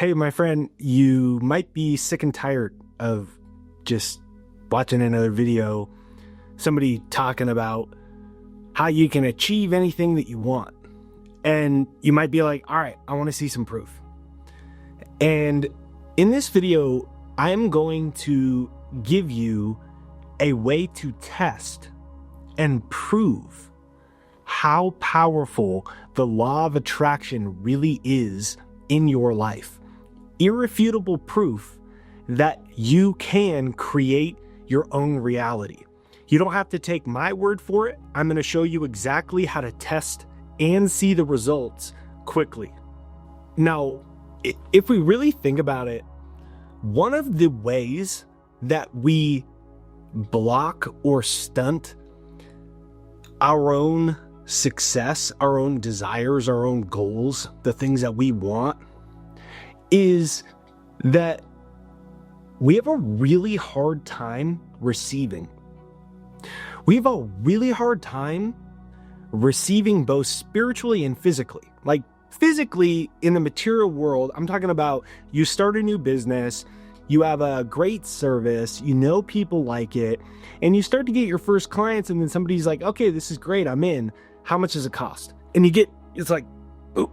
Hey, my friend, you might be sick and tired of just watching another video, somebody talking about how you can achieve anything that you want. And you might be like, all right, I want to see some proof. And in this video, I'm going to give you a way to test and prove how powerful the law of attraction really is in your life. Irrefutable proof that you can create your own reality. You don't have to take my word for it. I'm going to show you exactly how to test and see the results quickly. Now, if we really think about it, one of the ways that we block or stunt our own success, our own desires, our own goals, the things that we want, is that we have a really hard time receiving. We have a really hard time receiving both spiritually and physically. Like physically in the material world, I'm talking about you start a new business, you have a great service, you know people like it, and you start to get your first clients, and then somebody's like, okay, this is great, I'm in. How much does it cost? And it's like, ooh,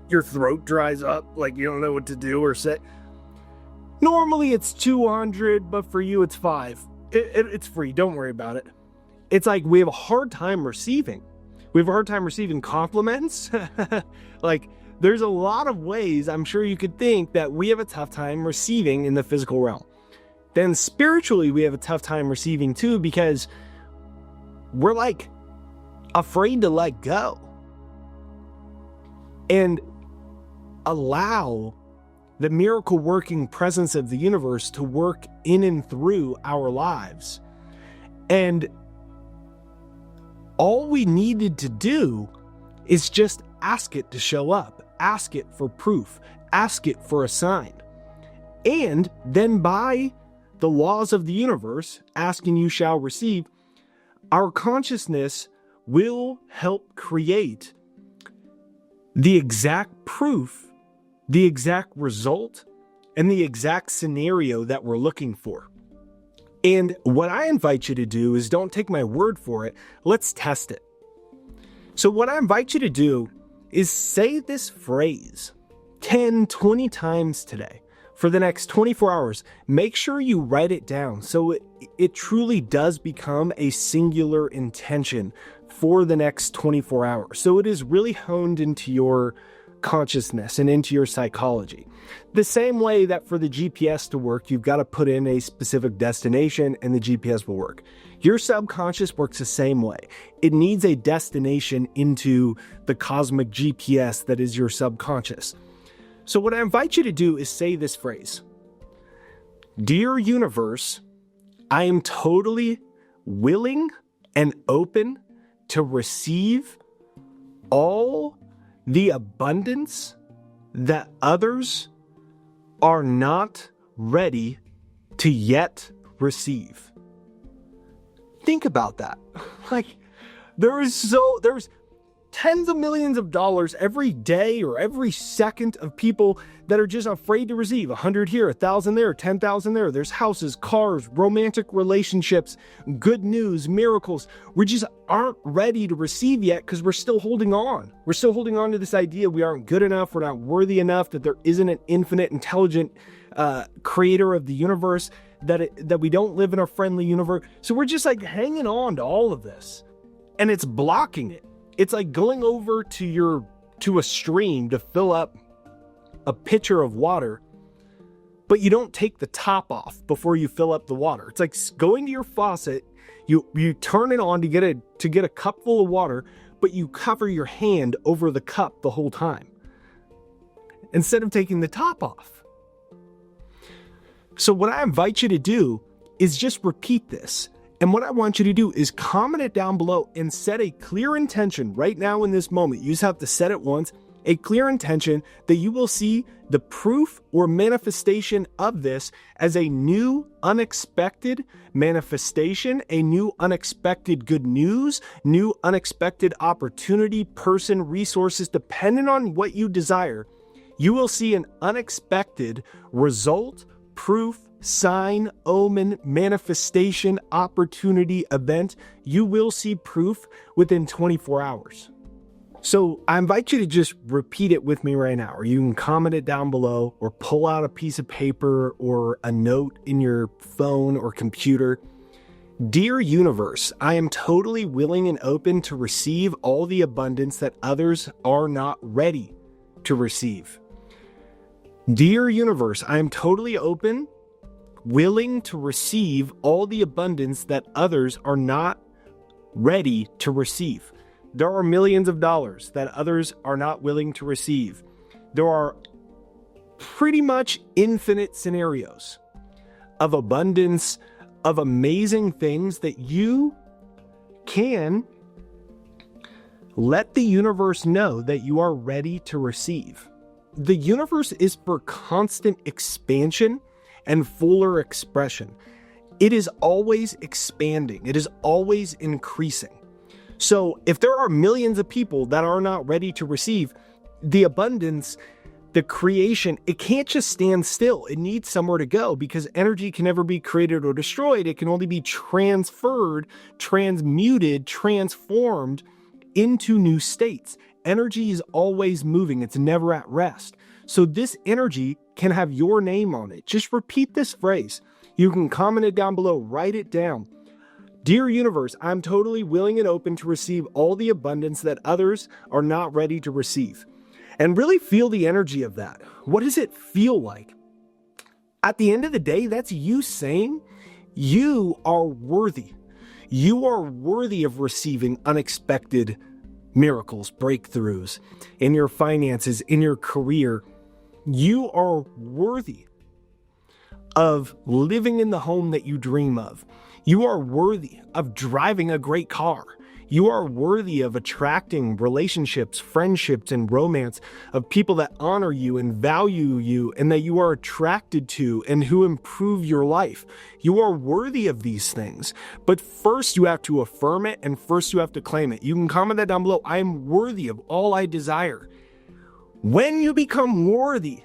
your throat dries up, like you don't know what to do or say. Normally it's $200, but for you it's $5. It's free, don't worry about it. It's like we have a hard time receiving. We have a hard time receiving compliments. Like there's a lot of ways I'm sure you could think that we have a tough time receiving in the physical realm. Then spiritually we have a tough time receiving too, because we're like afraid to let go and allow the miracle working presence of the universe to work in and through our lives. And all we needed to do is just ask it to show up, ask it for proof, ask it for a sign. And then by the laws of the universe, ask and you shall receive, our consciousness will help create the exact proof, the exact result, and the exact scenario that we're looking for. And what I invite you to do is don't take my word for it. Let's test it. So what I invite you to do is say this phrase 10, 20 times today for the next 24 hours. Make sure you write it down so it truly does become a singular intention for the next 24 hours. So it is really honed into your consciousness and into your psychology. The same way that for the GPS to work, you've got to put in a specific destination and the GPS will work. Your subconscious works the same way. It needs a destination into the cosmic GPS that is your subconscious. So what I invite you to do is say this phrase: Dear universe, I am totally willing and open to receive all the abundance that others are not ready to yet receive. Think about that. Like there's tens of millions of dollars every day or every second of people that are just afraid to receive. 100 here, 1,000 there, 10,000 there. There's houses, cars, romantic relationships, good news, miracles. We just aren't ready to receive yet because we're still holding on. We're still holding on to this idea we aren't good enough, we're not worthy enough, that there isn't an infinite, intelligent creator of the universe, that we don't live in a friendly universe. So we're just like hanging on to all of this, and it's blocking it. It's like going over to a stream to fill up a pitcher of water, but you don't take the top off before you fill up the water. It's like going to your faucet, you turn it on to get a cup full of water, but you cover your hand over the cup the whole time instead of taking the top off. So what I invite you to do is just repeat this. And what I want you to do is comment it down below and set a clear intention right now in this moment. You just have to set it once, a clear intention that you will see the proof or manifestation of this as a new unexpected manifestation, a new unexpected good news, new unexpected opportunity, person, resources, depending on what you desire. You will see an unexpected result, proof, sign, omen, manifestation, opportunity, event. You will see proof within 24 hours. So I invite you to just repeat it with me right now, or you can comment it down below, or pull out a piece of paper or a note in your phone or computer. Dear universe, I am totally willing and open to receive all the abundance that others are not ready to receive. Dear universe, I am totally open, willing to receive all the abundance that others are not ready to receive. There are millions of dollars that others are not willing to receive. There are pretty much infinite scenarios of abundance, of amazing things that you can let the universe know that you are ready to receive. The universe is for constant expansion and fuller expression. It is always expanding. It is always increasing. So if there are millions of people that are not ready to receive the abundance, the creation, it can't just stand still. It needs somewhere to go, because energy can never be created or destroyed. It can only be transferred, transmuted, transformed into new states. Energy is always moving. It's never at rest. So this energy can have your name on it. Just repeat this phrase. You can comment it down below, write it down. Dear universe, I'm totally willing and open to receive all the abundance that others are not ready to receive. And really feel the energy of that. What does it feel like? At the end of the day, that's you saying you are worthy. You are worthy of receiving unexpected miracles, breakthroughs in your finances, in your career. You are worthy of living in the home that you dream of. You are worthy of driving a great car. You are worthy of attracting relationships, friendships, and romance of people that honor you and value you and that you are attracted to and who improve your life. You are worthy of these things. But first you have to affirm it, and first you have to claim it. You can comment that down below. I am worthy of all I desire. When you become worthy,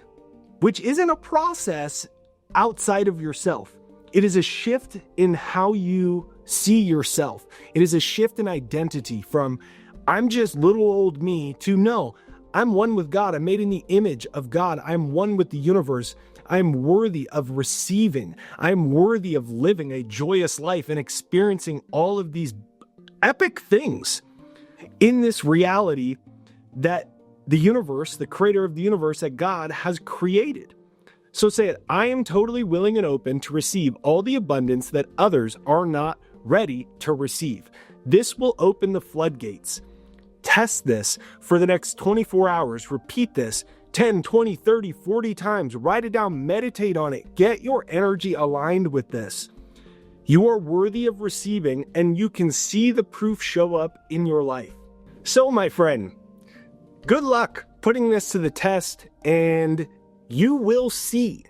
which isn't a process outside of yourself, it is a shift in how you see yourself. It is a shift in identity from I'm just little old me to no, I'm one with God. I'm made in the image of God. I'm one with the universe. I'm worthy of receiving. I'm worthy of living a joyous life and experiencing all of these epic things in this reality that the universe, the creator of the universe, that God has created. So say it, I am totally willing and open to receive all the abundance that others are not ready to receive. This will open the floodgates. Test this for the next 24 hours. Repeat this 10, 20, 30, 40 times. Write it down, meditate on it. Get your energy aligned with this. You are worthy of receiving, and you can see the proof show up in your life. So my friend, good luck putting this to the test, and you will see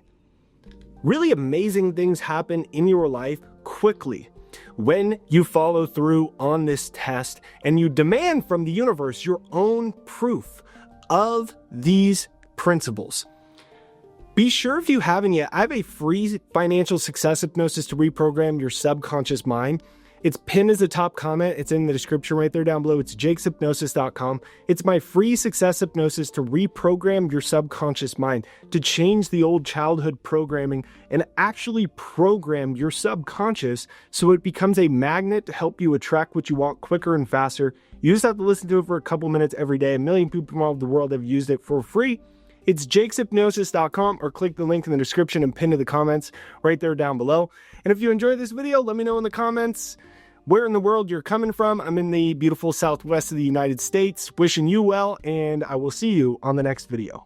really amazing things happen in your life quickly when you follow through on this test and you demand from the universe your own proof of these principles. Be sure, if you haven't yet, I have a free financial success hypnosis to reprogram your subconscious mind. It's pinned as a top comment. It's in the description right there down below. It's jakeshypnosis.com. It's my free success hypnosis to reprogram your subconscious mind, to change the old childhood programming and actually program your subconscious so it becomes a magnet to help you attract what you want quicker and faster. You just have to listen to it for a couple minutes every day. 1 million people from all over the world have used it for free. It's jakeshypnosis.com, or click the link in the description and pin to the comments right there down below. And if you enjoyed this video, let me know in the comments where in the world you're coming from. I'm in the beautiful southwest of the United States. Wishing you well, and I will see you on the next video.